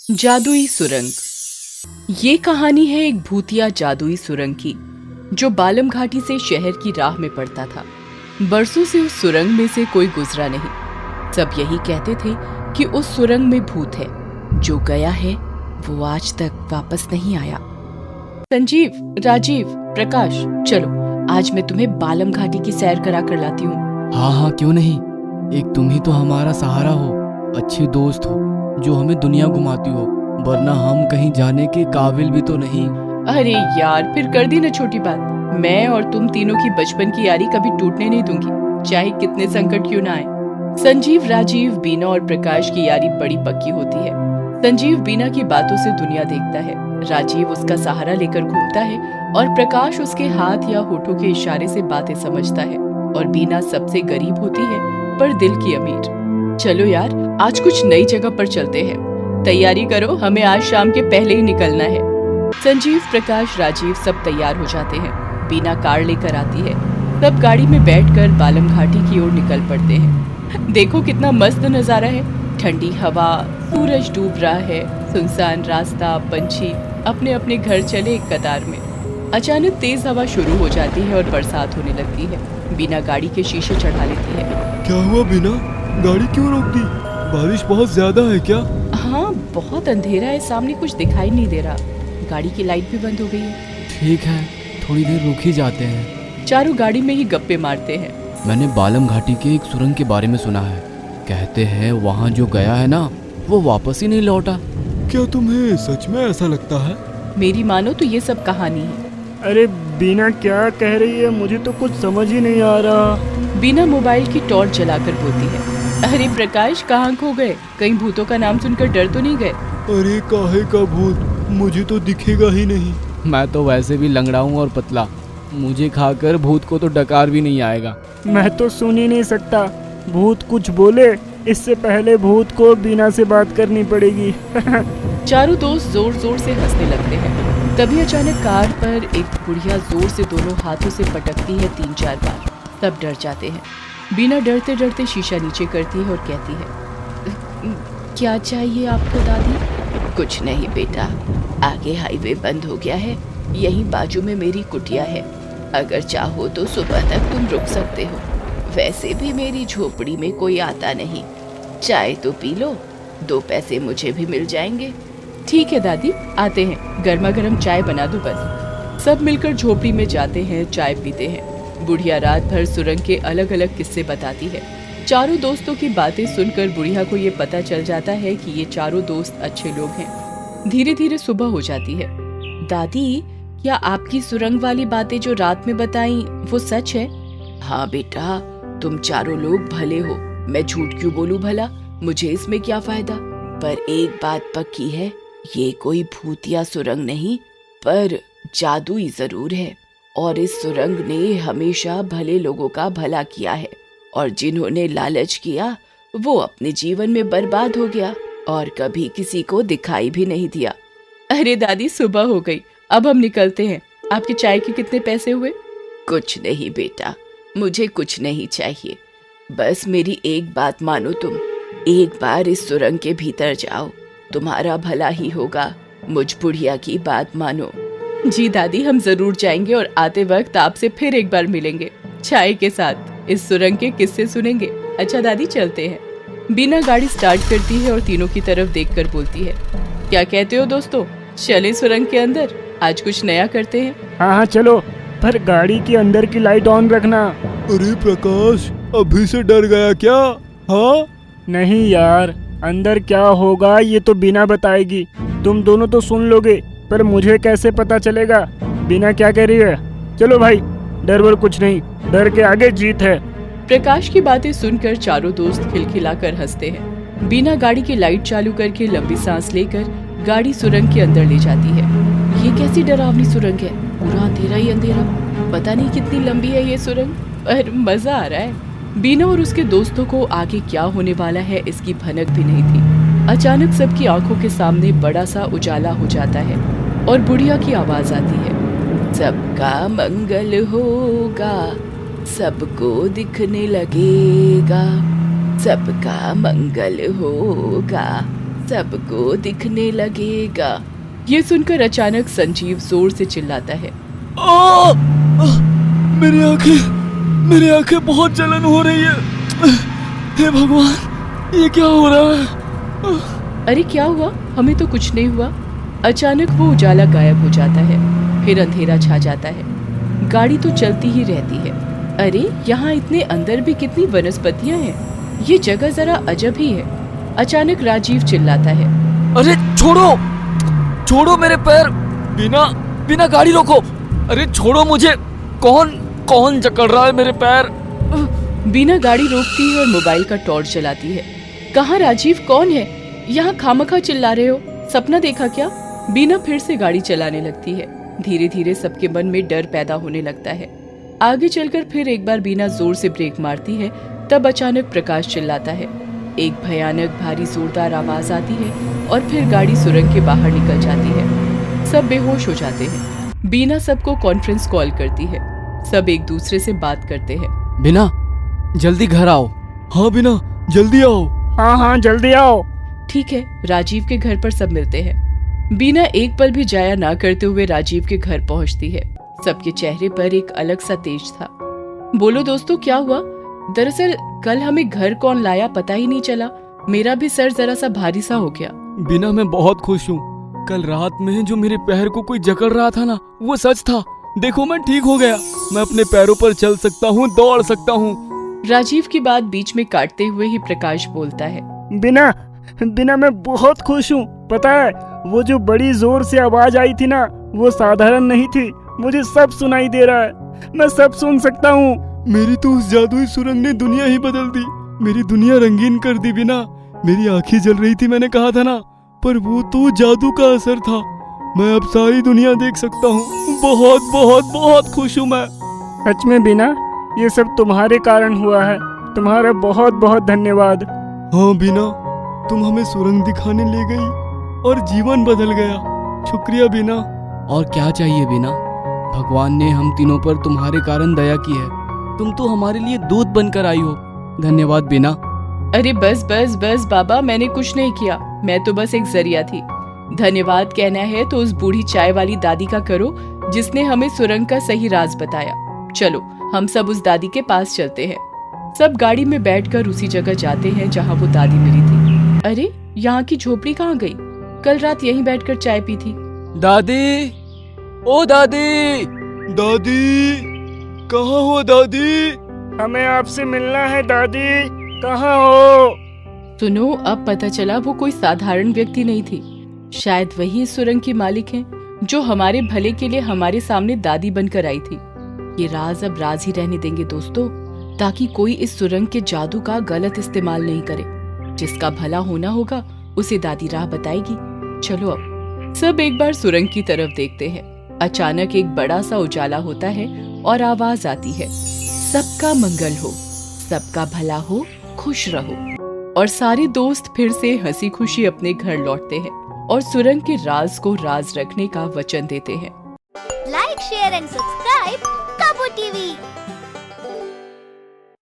जादुई सुरंग। ये कहानी है एक भूतिया जादुई सुरंग की, जो बालम घाटी से शहर की राह में पड़ता था। बरसों से उस सुरंग में से कोई गुजरा नहीं। सब यही कहते थे कि उस सुरंग में भूत है। जो गया है वो आज तक वापस नहीं आया। संजीव, राजीव, प्रकाश, चलो आज मैं तुम्हें बालम घाटी की सैर करा कर लाती हूँ। हाँ हाँ, क्यों नहीं। एक तुम ही तो हमारा सहारा हो, अच्छी दोस्त हो जो हमें दुनिया घुमाती हो, वरना हम कहीं जाने के काबिल भी तो नहीं। अरे यार, फिर कर दी ना छोटी बात। मैं और तुम तीनों की बचपन की यारी कभी टूटने नहीं दूंगी, चाहे कितने संकट क्यों ना आए। संजीव, राजीव, बीना और प्रकाश की यारी बड़ी पक्की होती है। संजीव बीना की बातों से दुनिया देखता है, राजीव उसका सहारा लेकर घूमता है और प्रकाश उसके हाथ या होठों के इशारे से बातें समझता है। और बीना सबसे गरीब होती है पर दिल की अमीर। चलो यार, आज कुछ नई जगह पर चलते हैं। तैयारी करो, हमें आज शाम के पहले ही निकलना है। संजीव, प्रकाश, राजीव सब तैयार हो जाते हैं। बीना कार लेकर आती है। सब गाड़ी में बैठकर बालम घाटी की ओर निकल पड़ते हैं। देखो कितना मस्त नजारा है, ठंडी हवा, सूरज डूब रहा है, सुनसान रास्ता, पंछी अपने अपने घर चले एक कतार में। अचानक तेज हवा शुरू हो जाती है और बरसात होने लगती है। बीना गाड़ी के शीशे चढ़ा लेती है। क्या हुआ बीना, गाड़ी क्यों रोक दी? बारिश बहुत ज्यादा है क्या? हाँ, बहुत अंधेरा है, सामने कुछ दिखाई नहीं दे रहा। गाड़ी की लाइट भी बंद हो गई है। ठीक है, थोड़ी देर रुक ही जाते हैं। चारों गाड़ी में ही गप्पे मारते हैं। मैंने बालम घाटी के एक सुरंग के बारे में सुना है। कहते हैं वहाँ जो गया है ना, वो वापस ही नहीं लौटा। क्या तुम्हें सच में ऐसा लगता है? मेरी मानो तो ये सब कहानी है। अरे बीना क्या कह रही है, मुझे तो कुछ समझ ही नहीं आ रहा। बीना मोबाइल की टॉर्च जलाकर बोलती है। अरे प्रकाश, कहाँ खो गए? कहीं भूतों का नाम सुनकर डर तो नहीं गए? अरे काहे का भूत, मुझे तो दिखेगा ही नहीं। मैं तो वैसे भी लंगड़ा हूँ और पतला, मुझे खाकर भूत को तो डकार भी नहीं आएगा। मैं तो सुन ही नहीं सकता, भूत कुछ बोले इससे पहले भूत को बीना से बात करनी पड़ेगी। चारों दोस्त जोर जोर से हंसने लगते हैं। तभी अचानक कार पर एक बुढ़िया जोर से दोनों हाथों से पटकती है 3-4 बार। सब डर जाते हैं। बीना डरते डरते शीशा नीचे करती है और कहती है, क्या चाहिए आपको दादी? कुछ नहीं बेटा, आगे हाईवे बंद हो गया है, यहीं बाजू में मेरी कुटिया है। अगर चाहो तो सुबह तक तुम रुक सकते हो। वैसे भी मेरी झोपड़ी में कोई आता नहीं। चाय तो पी लो, 2 पैसे मुझे भी मिल जाएंगे। ठीक है दादी, आते हैं, गर्मा गर्म चाय बना दो बस। सब मिलकर झोपड़ी में जाते हैं, चाय पीते हैं। बुढ़िया रात भर सुरंग के अलग अलग किस्से बताती है। चारों दोस्तों की बातें सुनकर बुढ़िया को ये पता चल जाता है कि ये चारों दोस्त अच्छे लोग हैं। धीरे धीरे सुबह हो जाती है। दादी, क्या आपकी सुरंग वाली बातें जो रात में बताई वो सच है? हाँ बेटा, तुम चारों लोग भले हो, मैं झूठ क्यों बोलूं भला, मुझे इसमें क्या फायदा। पर एक बात पक्की है, ये कोई भूतिया सुरंग नहीं, पर जादुई जरूर है। और इस सुरंग ने हमेशा भले लोगों का भला किया है, और जिन्होंने लालच किया वो अपने जीवन में बर्बाद हो गया और कभी किसी को दिखाई भी नहीं दिया। अरे दादी, सुबह हो गई, अब हम निकलते हैं। आपके चाय के कितने पैसे हुए? कुछ नहीं बेटा, मुझे कुछ नहीं चाहिए, बस मेरी एक बात मानो तुम। एक बार इस सुरंग के भीतर जाओ, तुम्हारा भला ही होगा। मुझ बुढ़िया की बात मानो। जी दादी, हम जरूर जाएंगे और आते वक्त आपसे फिर एक बार मिलेंगे, चाय के साथ इस सुरंग के किस्से सुनेंगे। अच्छा दादी, चलते हैं। बीना गाड़ी स्टार्ट करती है और तीनों की तरफ देखकर बोलती है, क्या कहते हो दोस्तों, चले सुरंग के अंदर, आज कुछ नया करते हैं। हाँ हाँ चलो, पर गाड़ी के अंदर की लाइट ऑन रखना। अरे प्रकाश, अभी से डर गया क्या? हाँ नहीं यार, अंदर क्या होगा ये तो बीना बताएगी, तुम दोनों तो सुन लोगे, पर मुझे कैसे पता चलेगा बीना क्या कह रही है। चलो भाई, डर वर कुछ नहीं, डर के आगे जीत है। प्रकाश की बातें सुनकर चारों दोस्त खिलखिलाकर हंसते हैं। बीना गाड़ी की लाइट चालू करके लंबी सांस लेकर गाड़ी सुरंग के अंदर ले जाती है। ये कैसी डरावनी सुरंग है, पूरा अंधेरा ही अंधेरा, पता नहीं कितनी लंबी है ये सुरंग, पर मजा आ रहा है। बीना और उसके दोस्तों को आगे क्या होने वाला है इसकी भनक भी नहीं थी। अचानक सबकी आंखों के सामने बड़ा सा उजाला हो जाता है और बुढ़िया की आवाज आती है, सबका मंगल होगा, सबको दिखने लगेगा, सबका मंगल होगा, सबको दिखने लगेगा। ये सुनकर अचानक संजीव जोर से चिल्लाता है। आ, मेरी आंखें बहुत जलन हो रही है। हे भगवान, ये क्या हो रहा है? अरे क्या हुआ? हमें तो कुछ नहीं हुआ। अचानक वो उजाला गायब हो जाता है, फिर अंधेरा छा जाता है। गाड़ी तो चलती ही रहती है। अरे यहाँ इतने अंदर भी कितनी वनस्पतियाँ हैं। ये जगह जरा अजब ही है। अचानक राजीव चिल्लाता है। अरे छोड़ो मेरे पैर। बिना गाड़ी रोको। अरे छोड़ो मुझे। कौन जकड़ रहा है मेरे पैर? बीना गाड़ी रोकती है और मोबाइल का टॉर्च जलाती है। कहाँ राजीव, कौन है? यहाँ खामखा चिल्ला रहे हो? सपना देखा क्या? बीना फिर से गाड़ी चलाने लगती है। धीरे धीरे सबके मन में डर पैदा होने लगता है। आगे चलकर फिर एक बार बीना जोर से ब्रेक मारती है। तब अचानक प्रकाश चिल्लाता है। एक भयानक भारी जोरदार आवाज आती है और फिर गाड़ी सुरंग के बाहर निकल जाती है। सब बेहोश हो जाते हैं। बीना सबको कॉन्फ्रेंस कॉल करती है। सब एक दूसरे से बात करते हैं। बिना, जल्दी घर आओ। हाँ बिना, जल्दी आओ। हाँ जल्दी आओ। ठीक है। राजीव के घर पर सब मिलते हैं। बीना एक पल भी जाया ना करते हुए राजीव के घर पहुंचती है। सबके चेहरे पर एक अलग सा तेज था। बोलो दोस्तों, क्या हुआ? दरअसल कल हमें घर कौन लाया पता ही नहीं चला। मेरा भी सर जरा सा भारी सा हो गया। बिना, मैं बहुत खुश हूँ। कल रात में जो मेरे पैर को कोई जकड़ रहा था ना, वो सच था। देखो, मैं ठीक हो गया। मैं अपने पैरों पर चल सकता हूँ, दौड़ सकता हूँ। राजीव की बात बीच में काटते हुए ही प्रकाश बोलता है। बिना मैं बहुत खुश हूँ। पता है, वो जो बड़ी जोर से आवाज आई थी ना, वो साधारण नहीं थी। मुझे सब सुनाई दे रहा है। मैं सब सुन सकता हूँ। मेरी तो उस जादुई सुरंग ने दुनिया ही बदल दी। मेरी दुनिया रंगीन कर दी। बिना, मेरी आंखें जल रही थी, मैंने कहा था ना, पर वो तो जादू का असर था। मैं अब सारी दुनिया देख सकता हूँ। बहुत बहुत बहुत खुश हूँ मैं। सच में बिना, ये सब तुम्हारे कारण हुआ है। तुम्हारा बहुत बहुत धन्यवाद। हाँ बिना, तुम हमें सुरंग दिखाने ले गई और जीवन बदल गया। शुक्रिया बिना। और क्या चाहिए बिना? भगवान ने हम तीनों पर तुम्हारे कारण दया की है। तुम तो हमारे लिए दूत बनकर आई हो। धन्यवाद बिना। अरे बस बस बस बाबा, मैंने कुछ नहीं किया। मैं तो बस एक जरिया थी। धन्यवाद कहना है तो उस बूढ़ी चाय वाली दादी का करो, जिसने हमें सुरंग का सही राज बताया। चलो हम सब उस दादी के पास चलते हैं। सब गाड़ी में बैठकर उसी जगह जाते हैं जहाँ वो दादी मिली थी। अरे यहाँ की झोपड़ी कहाँ गई? कल रात यहीं बैठकर चाय पी थी। दादी, ओ दादी। दादी, कहाँ हो दादी? हमें आपसे मिलना है दादी। कहाँ हो? सुनो, अब पता चला वो कोई साधारण व्यक्ति नहीं थी। शायद वही इस सुरंग की मालिक हैं, जो हमारे भले के लिए हमारे सामने दादी बनकर आई थी। ये राज अब राज ही रहने देंगे दोस्तों, ताकि कोई इस सुरंग के जादू का गलत इस्तेमाल नहीं करे। जिसका भला होना होगा उसे दादी राह बताएगी। चलो अब सब एक बार सुरंग की तरफ देखते हैं। अचानक एक बड़ा सा उजाला होता है और आवाज आती है, सबका मंगल हो, सबका भला हो, खुश रहो। और सारे दोस्त फिर से हंसी खुशी अपने घर लौटते हैं और सुरंग के राज को राज रखने का वचन देते हैं। लाइक, शेयर एंड सब्सक्राइब कबू टीवी।